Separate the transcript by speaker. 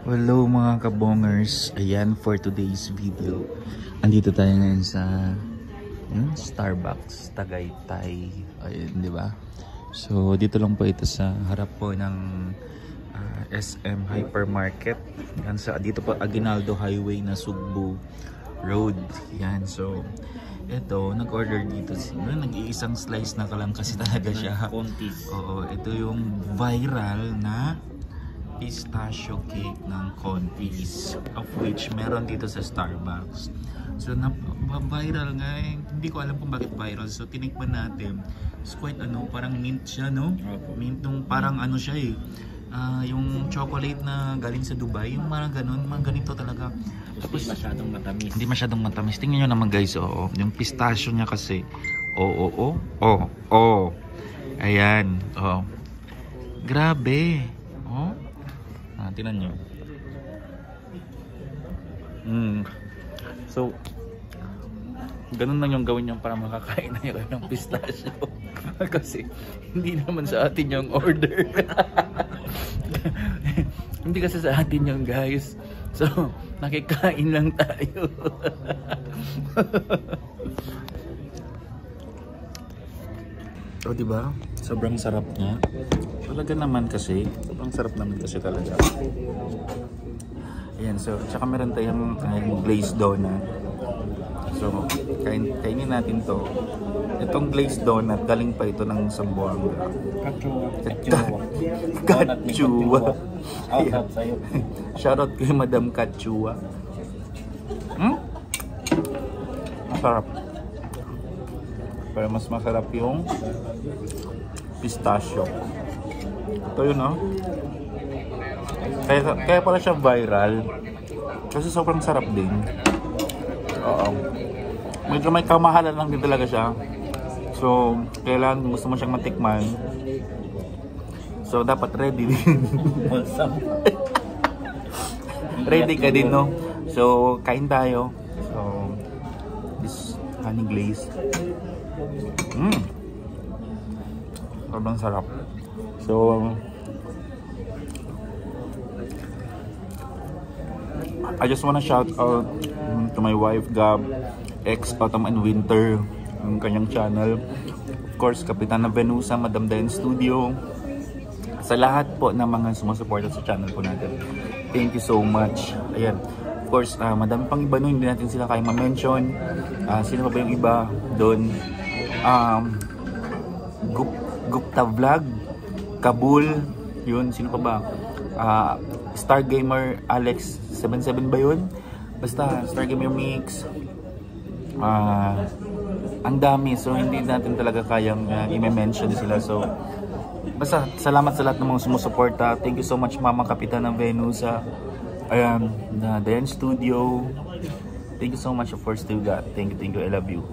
Speaker 1: Hello mga kabongers, ayan for today's video. Andito tayo ngayon sa Starbucks Tagaytay, ayun, di ba? So dito lang po ito sa harap po ng SM Hypermarket. Yan sa dito po Aguinaldo Highway na Sugbo Road. Yan, so ito nag-order dito nag-iisang slice na lang kasi talaga siya. Oo, ito yung viral na pistachio cake ng Contis, of which meron dito sa Starbucks. So viral nga eh. Hindi ko alam kung bakit viral. So tinikman natin. It's quite parang mint siya, no? Mint nung parang siya eh. Yung chocolate na galing sa Dubai, yung parang ganun, mga ganito talaga. Tapos
Speaker 2: hindi masyadong matamis.
Speaker 1: Hindi masyadong matamis. Tingnan nyo naman guys, oo. Yung pistachio niya kasi, ayan, grabe. Tingnan nyo. So, ganun lang yung gawin nyo para makakain na kayo ng pistachio. Kasi, hindi naman sa atin yung order. Hindi kasi sa atin yung guys. So, nakikain lang tayo. O, diba? Sobrang sarap niya. Talaga naman kasi. Sobrang sarap naman kasi talaga. Ayan, so, tsaka meron tayong glazed donut. So, kainin natin to. Itong glazed donut, galing pa ito ng Zamboanga. Kachua. Shoutout kay Madam Kachua. Masarap. Pero mas masarap yung pistachio. Ito yun, no? Kaya pala siya viral. Kasi sobrang sarap din. Oo. Medyo may kamahalan lang din talaga siya. So, kailangan gusto mo siyang matikman. So, dapat ready din. Ready ka din, no? So, kain tayo. So, this honey glaze. Sobrang sarap. So, I just wanna shout out to my wife Gab, ex Autumn and Winter, yung kanyang channel. Of course, Kapitana Venusa, Madam Dayan Studio. Sa lahat po ng mga sumusuporta sa channel po natin. Thank you so much. Ayan. Of course, madami pang iba nun, hindi natin sila kaya ma-mention. Sino pa ba yung iba doon? Gupta Vlog, Kabul, yun, sino pa ba? Star Gamer Alex 77 ba yun? Basta Star Gamer Mix. Ang dami, so hindi natin talaga kayang i-mention sila. So basta salamat sa lahat ng mga sumusuporta. Thank you so much Mama Kapitana Venusa, na Dayan Studio. Thank you so much, of course, to God. Thank you, I love you.